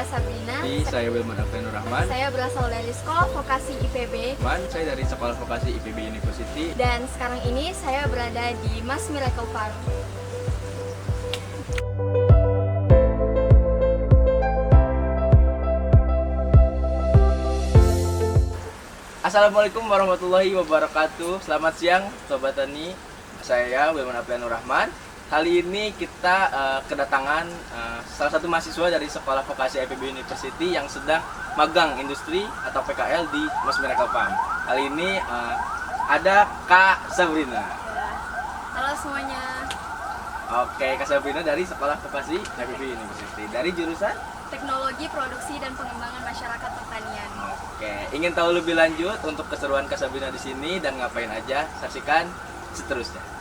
Sabrina. Saya Wilman Aprianur Rahman. Saya berasal dari Sekolah Vokasi IPB. Saya dari Sekolah Vokasi IPB University. Dan sekarang ini saya berada di Mas Miracle Farm. Assalamualaikum warahmatullahi wabarakatuh. Selamat siang Sobat Tani. Saya Wilman Aprianur Rahman. Kali ini kita kedatangan salah satu mahasiswa dari Sekolah Vokasi IPB University yang sedang magang industri atau PKL di Mas Miracle Farm. Kali ini ada Kak Sabrina. Halo semuanya. Oke, Kak Sabrina dari Sekolah Vokasi IPB University. Dari jurusan Teknologi Produksi dan Pengembangan Masyarakat Pertanian. Oke, ingin tahu lebih lanjut untuk keseruan Kak Sabrina di sini dan ngapain aja? Saksikan seterusnya.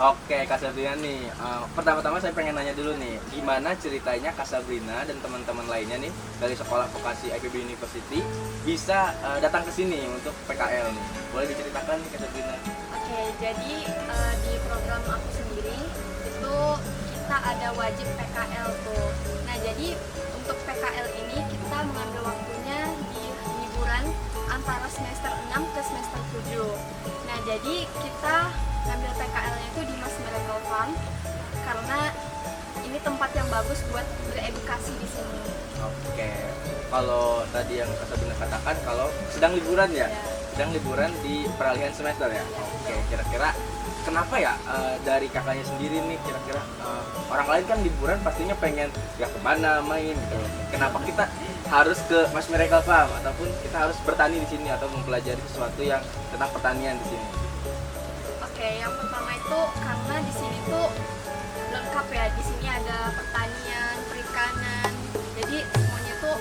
Oke, Kak Sabrina nih, pertama-tama saya pengen nanya dulu nih, gimana ceritanya Kak Sabrina dan teman-teman lainnya nih dari Sekolah Vokasi IPB University bisa datang ke sini untuk PKL nih? Boleh diceritakan nih Kak Sabrina? Oke, jadi di program aku sendiri itu kita ada wajib PKL tuh. Nah, jadi untuk PKL ini kita mengambil waktunya di liburan antara semester 6 ke semester 7. Nah, jadi kita ngambil PKL-nya itu di Mas Miracle Farm karena ini tempat yang bagus buat beredukasi di sini. Oke, kalau tadi yang Kak Sabrina katakan kalau sedang liburan ya? Sedang liburan di peralihan semester ya? Oke, kira-kira kenapa ya dari kakaknya sendiri nih kira-kira orang lain kan liburan pastinya pengen ya kemana main gitu. Kenapa kita harus ke Mas Miracle Farm ataupun kita harus bertani di sini atau mempelajari sesuatu yang tentang pertanian di sini? Oke, yang pertama itu karena di sini tuh lengkap ya. Di sini ada pertanian, perikanan. Jadi semuanya tuh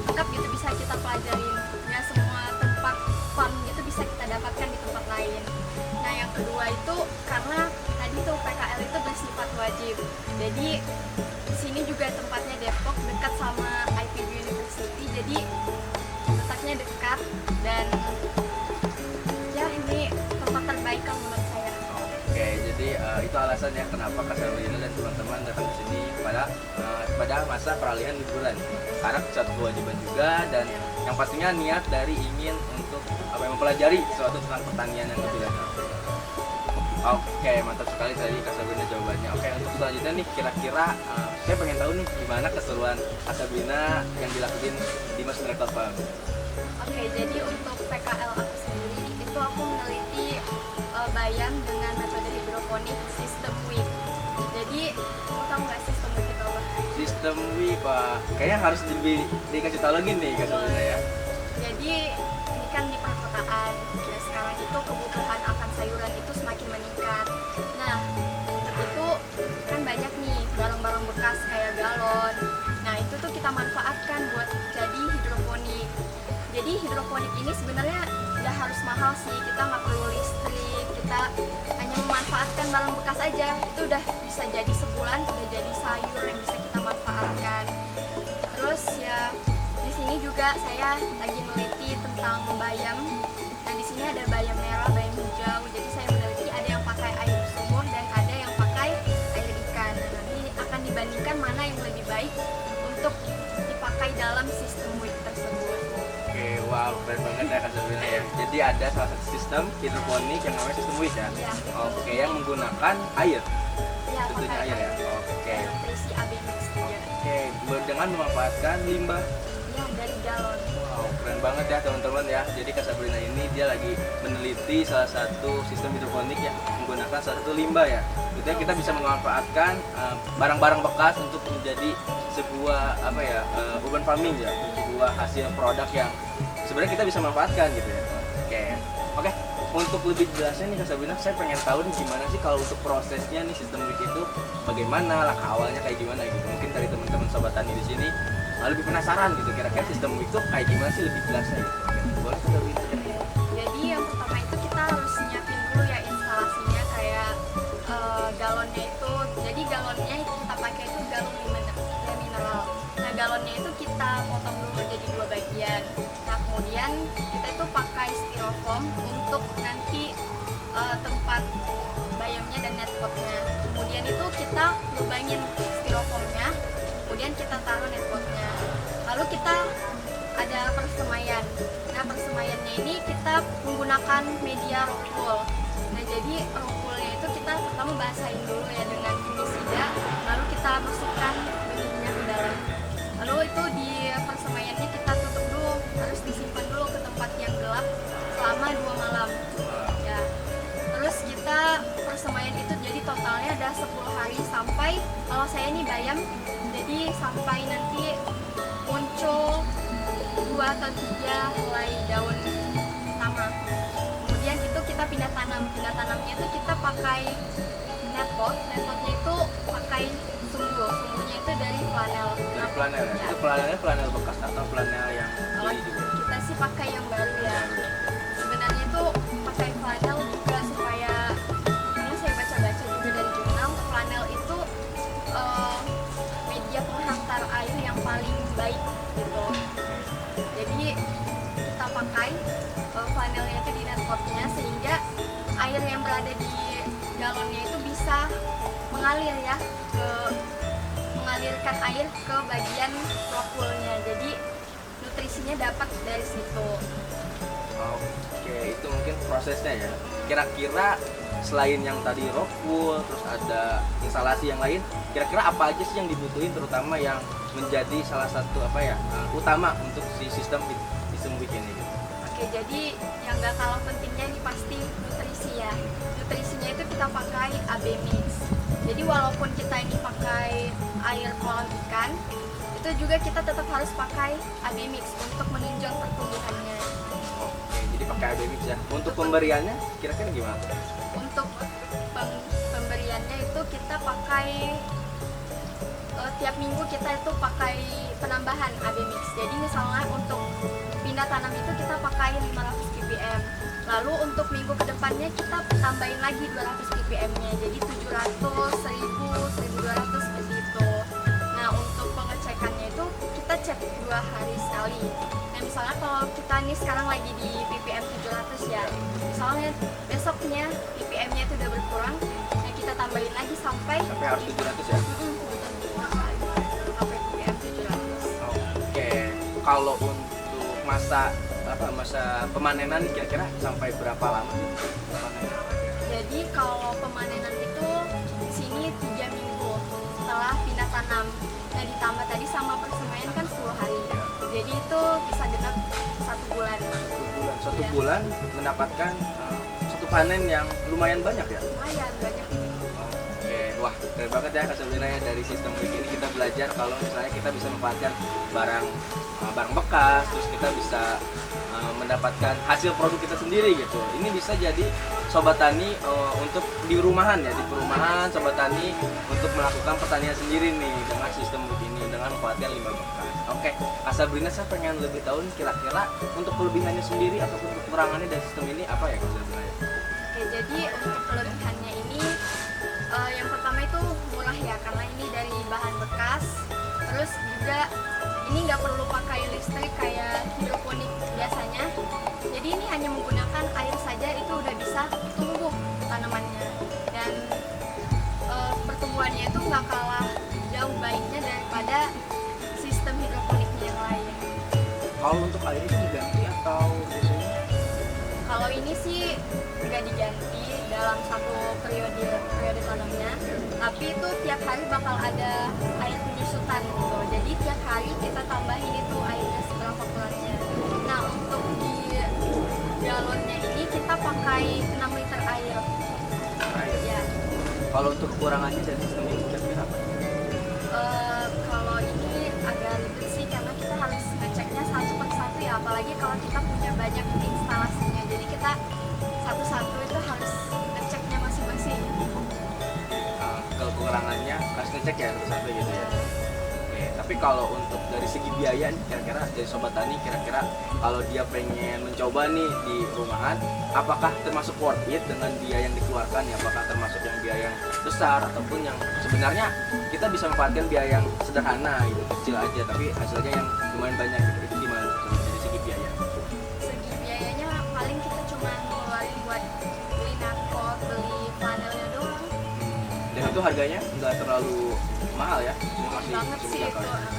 lengkap gitu, bisa kita pelajarin. Ya, semua tempat farm gitu bisa kita dapatkan di tempat lain. Nah, yang kedua itu karena tadi tuh PKL itu bersifat wajib. Jadi di sini juga tempatnya Depok, dekat sama IPB University. Jadi letaknya dekat dan ini tempat terbaik kalau menurut saya. Oke, jadi itu alasannya kenapa Kak Sabrina dan teman-teman datang ke sini pada masa peralihan liburan. Karena satu kewajiban juga dan yang pastinya niat dari ingin untuk mempelajari sesuatu tentang pertanian yang lebih lanjut. Oke, mantap sekali tadi Kak Sabrina jawabannya. Oke, untuk selanjutnya nih kira-kira saya pengen tahu nih gimana keseruan Kak Sabrina yang dilakuin di Mas Miracle Farm. Oke, jadi untuk PKL aku sendiri itu aku meneliti bayam dengan metode hidroponik sistem WIP. Jadi, kamu tahu nggak sistem WIP itu apa? Sistem WIP, Pak. Kayaknya harus dikasih tahu lagi nih Kak Sabrina ya. Jadi, ini kan di perkotaan. Nah, sekarang itu kebutuhan akan sayuran itu semakin meningkat. Nah, itu kan banyak nih barang-barang bekas kayak galon. Nah, itu tuh kita manfaatkan buat jadi hidroponik. Jadi hidroponik ini sebenarnya udah harus mahal sih, kita nggak perlu listrik, kita hanya memanfaatkan barang bekas aja, itu udah bisa jadi sebulan, udah jadi sayur yang bisa kita manfaatkan. Terus ya di sini juga saya lagi meneliti tentang bayam. Nah, di sini ada bayam merah, bayam hijau. Jadi saya meneliti ada yang pakai air sumur dan ada yang pakai air ikan. Nah, nanti akan dibandingkan mana yang lebih baik untuk dipakai dalam sistem WIP tersebut. Oke, wow, keren banget ya Kak Sabrina ya. Jadi ada salah satu sistem hidroponik yang namanya sistem WIP ya? Iya. Oke, yang menggunakan air. Ya, Tentunya pakai air ya? Oke. nutrisi ABMX 3. Oke, dengan memanfaatkan limbah. Ya, dari galon. Wow, keren banget ya teman-teman ya. Jadi Kak Sabrina ini dia lagi meneliti salah satu sistem hidroponik yang menggunakan salah satu limbah ya. Jadi kita bisa memanfaatkan barang-barang bekas untuk menjadi sebuah urban farming ya, sebuah hasil produk yang sebenarnya kita bisa manfaatkan gitu ya. Oke. Untuk lebih jelasnya nih Kak Sabrina, saya pengen tahu nih gimana sih kalau untuk prosesnya nih sistem WIP itu bagaimana, langkah awalnya kayak gimana gitu. Mungkin dari teman-teman sobat tani di sini lebih penasaran gitu kira-kira sistem itu kayak gimana sih, lebih jelasnya gitu. Boleh Kak Sabrina? Jadi yang pertama itu kita harus nyiapin dulu ya instalasinya kayak galonnya itu. Jadi galonnya itu kita pakai itu galon mineral. Nah galonnya itu kita potong dulu jadi 2 bagian. Nah kemudian kita itu pakai styrofoam untuk nanti tempat bayamnya dan netpotnya. Kemudian itu kita lubangin styrofoamnya, kemudian kita taruh netpotnya. Lalu kita ada persemaian. Nah persemaiannya ini kita menggunakan media rock wool. Nah jadi rock woolnya itu kita pertama basahin dulu ya dengan fungisida, lalu kita masukkan benihnya ke dalam. Lalu itu di persemaiannya kita tutup dulu, harus disimpan dulu ke tempat yang gelap selama 2 malam. Ya. Terus kita persemaian itu jadi totalnya ada 10 hari sampai, kalau saya nih bayam, jadi sampai nanti muncul 2 atau 3 helai daun utama. Kemudian itu kita pindah tanam. Pindah tanamnya itu kita pakai netpot. Netpotnya itu pakai sumbu. Sumbunya itu dari flanel. Dari flanel ya? Itu flanelnya flanel bekas atau flanel yang Kalau beli juga? kita sih pakai yang baru ya. Sebenarnya itu pakai flanel juga supaya, karena saya baca-baca juga dari jurnal, flanel itu media penghantar air yang paling baik gitu. Jadi kita pakai flanelnya itu di netpotnya sehingga air yang berada di galonnya itu bisa mengalir ya, mengalirkan air ke bagian rock woolnya. Jadi nutrisinya dapat dari situ. Oke, itu mungkin prosesnya ya. Kira-kira selain yang tadi rock wool, terus ada instalasi yang lain, kira-kira apa aja sih yang dibutuhin, terutama yang menjadi salah satu utama untuk si sistem week ini gitu. Oke, jadi yang gak kalah pentingnya ini pasti nutrisi ya. Nutrisinya itu kita pakai AB mix. Jadi walaupun kita ini pakai air kolam ikan, itu juga kita tetap harus pakai AB mix untuk menunjang pertumbuhannya. Oke, jadi pakai AB mix ya. Untuk pemberiannya kira-kira gimana tuh? Untuk pemberiannya itu kita pakai tiap minggu kita itu pakai penambahan AB mix. Jadi misalnya untuk pindah tanam itu kita pakai 500 ppm. Lalu untuk minggu kedepannya kita tambahin lagi 200 ppm-nya. Jadi 700, 1000, 1200 seperti itu. Nah untuk pengecekannya itu kita cek 2 hari sekali. Nah misalnya kalau kita nih sekarang lagi di ppm 700 ya, misalnya besoknya ppm-nya itu udah berkurang, nah kita tambahin lagi sampai Harus 700 ya? Sampai ppm 700. Oke, kalau untuk masa pemanenan kira-kira sampai berapa lama sih pemanenan? Jadi kalau pemanenan itu di sini 3 minggu setelah pindah tanam. Nah ditambah tadi sama persemaian kan 10 hari. Jadi itu bisa genap 1 bulan. Satu Ya. bulan mendapatkan satu panen yang lumayan banyak ya? Lumayan banyak. Oke, wah keren banget ya Kak Sabrina ya, dari sistem week ini kita belajar kalau misalnya kita bisa memanfaatkan barang bekas, terus kita bisa mendapatkan hasil produk kita sendiri gitu. Ini bisa jadi sobat tani untuk di rumahan ya, di perumahan sobat tani untuk melakukan pertanian sendiri nih dengan sistem week ini dengan memanfaatkan limbah bekas. Oke, Kak Sabrina, saya pengen lebih tahu nih, kira-kira untuk kelebihannya sendiri ataupun kekurangannya dari sistem ini apa ya Kak Sabrina? Oke, jadi untuk kelebihannya ini yang pertama itu murah ya, karena ini dari bahan bekas. Terus juga ini nggak perlu pakai listrik kayak hidroponik biasanya. Jadi ini hanya menggunakan air saja itu udah bisa tumbuh tanamannya. Dan pertumbuhannya itu nggak kalah jauh baiknya daripada sistem hidroponiknya yang lain. Kalau untuk air itu diganti atau biasanya? Kalau ini sih nggak diganti dalam satu periode tanamnya, tapi itu tiap hari bakal ada air penyusutan gitu. Jadi tiap hari kita tambahin itu airnya seberapa kurangnya. Nah untuk di galonnya ini kita pakai 6 liter air. Air. Ya. Kalau untuk kekurangannya dari sistem ini kira-kira apa? Kalau ini agak ribet sih karena kita harus ngeceknya satu per satu ya, apalagi kalau kita punya banyak instalasinya. Jadi kita satu-satu itu harus ngeceknya masing-masing. Kekurangannya harus ngecek ya satu-satu gitu ya. Oke, Tapi kalau untuk dari segi biaya nih, kira-kira dari Sobat Tani, kira-kira kalau dia pengen mencoba nih di rumahan, apakah termasuk worth it dengan biaya yang dikeluarkan ya? Apakah termasuk yang biaya yang besar ataupun yang sebenarnya kita bisa memanfaatkan biaya yang sederhana gitu, kecil aja tapi hasilnya yang lumayan banyak gitu. Itu gimana dari segi biaya? Segi biayanya paling kita cuma ngeluarin buat beli narkot, beli panelnya doang. Dan itu harganya nggak terlalu mahal ya? Masih Banget sih itu. terjangkau ya?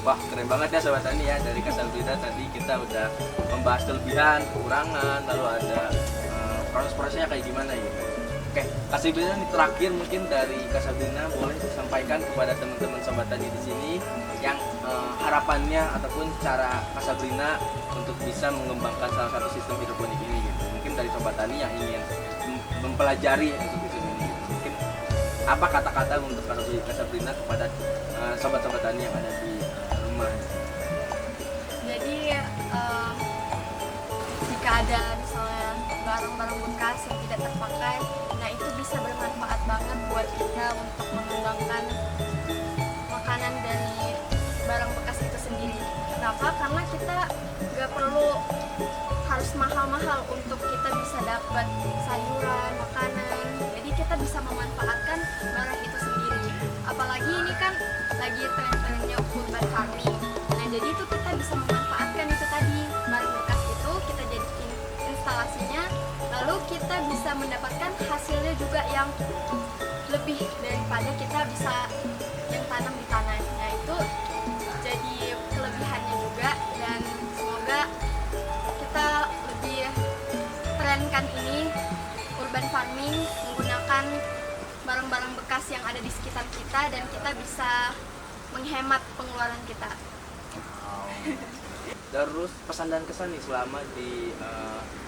Wah, keren banget ya Sobat Tani ya. Dari Kasabrina tadi kita udah membahas kelebihan, kekurangan, lalu ada proses-prosesnya kayak gimana gitu. Oke, Kasabrina ini terakhir mungkin dari Kasabrina boleh sampaikan kepada teman-teman Sobat Tani di sini yang harapannya ataupun cara Kasabrina untuk bisa mengembangkan salah satu sistem hidroponik ini gitu. Mungkin dari Sobat Tani yang ingin mempelajari untuk sistem ini gitu. Mungkin apa kata-kata untuk Kasabrina kepada sobat-sobat tani yang ada di rumah? Jadi jika ada misalnya barang-barang bekas yang tidak terpakai, nah itu bisa bermanfaat banget buat kita untuk mengembangkan makanan dari barang bekas itu sendiri. Kenapa? Karena kita nggak perlu harus mahal-mahal untuk kita bisa dapat sayuran, makanan. Jadi kita bisa memanfaatkan barang itu sendiri. Apalagi ini kan lagi tren-trennya urban farming. Nah, jadi itu kita bisa memanfaatkan itu tadi, barang bekas itu kita jadikan instalasinya, lalu kita bisa mendapatkan hasilnya juga yang lebih daripada kita bisa yang tanam di tanah. Nah, itu jadi kelebihannya juga, dan semoga kita lebih trenkan ini urban farming menggunakan barang-barang bekas yang ada di sekitar kita, dan kita bisa menghemat pengeluaran kita. Terus pesan dan kesan nih selama di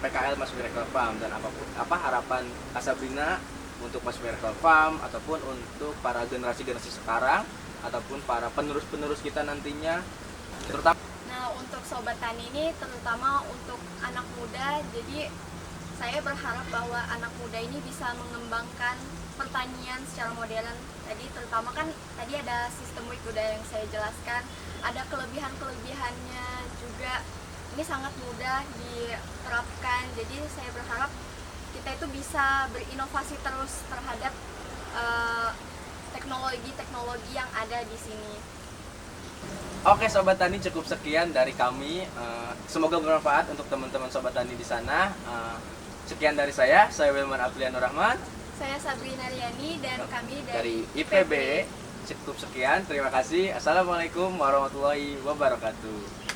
PKL Mas Miracle Farm, dan apa harapan Kasabrina untuk Mas Miracle Farm ataupun untuk para generasi-generasi sekarang ataupun para penerus-penerus kita nantinya, terutama. Nah, untuk Sobat Tani ini terutama untuk anak muda, jadi saya berharap bahwa anak muda ini bisa mengembangkan pertanian secara modern. Tadi terutama kan tadi ada sistem WIC udah yang saya jelaskan, ada kelebihan-kelebihannya juga. Ini sangat mudah diterapkan. Jadi saya berharap kita itu bisa berinovasi terus terhadap teknologi-teknologi yang ada di sini. Oke Sobat Tani, cukup sekian dari kami. Semoga bermanfaat untuk teman-teman Sobat Tani di sana. Sekian dari saya Wilman Aprianur Rahman. Saya Sabrina Riani dan kami Dari IPB. Cukup sekian, terima kasih. Assalamualaikum warahmatullahi wabarakatuh.